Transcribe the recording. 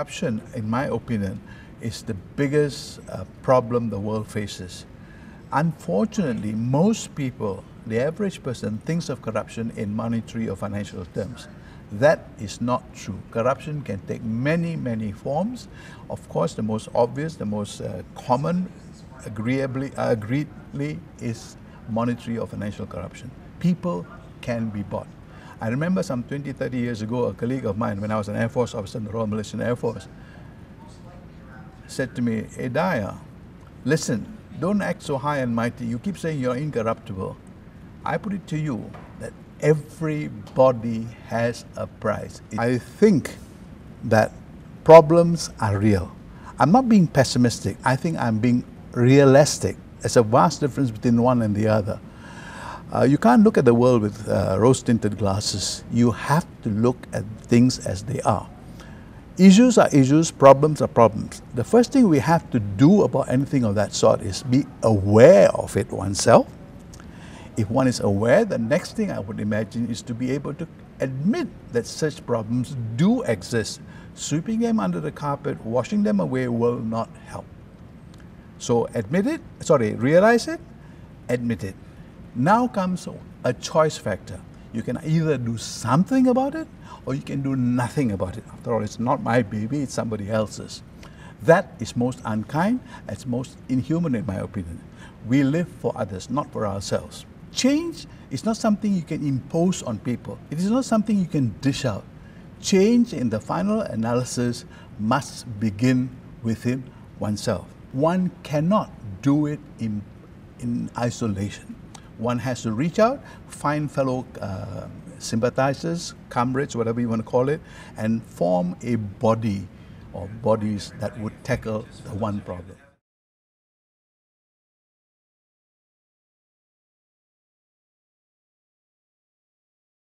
Corruption, in my opinion, is the biggest problem the world faces. Unfortunately, most people, the average person, thinks of corruption in monetary or financial terms. That is not true. Corruption can take many, many forms. Of course, the most obvious, the most common, agreedly, is monetary or financial corruption. People can be bought. I remember some 20, 30 years ago, a colleague of mine, when I was an Air Force officer in the Royal Malaysian Air Force, said to me, "Hey Daya, listen, don't act so high and mighty. You keep saying you're incorruptible. I put it to you that everybody has a price." I think that problems are real. I'm not being pessimistic. I think I'm being realistic. There's a vast difference between one and the other. You can't look at the world with rose-tinted glasses. You have to look at things as they are. Issues are issues, problems are problems. The first thing we have to do about anything of that sort is be aware of it oneself. If one is aware, the next thing I would imagine is to be able to admit that such problems do exist. Sweeping them under the carpet, washing them away will not help. So realize it, admit it. Now comes a choice factor. You can either do something about it or you can do nothing about it. After all, it's not my baby, it's somebody else's. That is most unkind, it's most inhuman in my opinion. We live for others, not for ourselves. Change is not something you can impose on people. It is not something you can dish out. Change, in the final analysis, must begin within oneself. One cannot do it in isolation. One has to reach out, find fellow sympathizers, comrades, whatever you want to call it, and form a body or bodies that would tackle the one problem.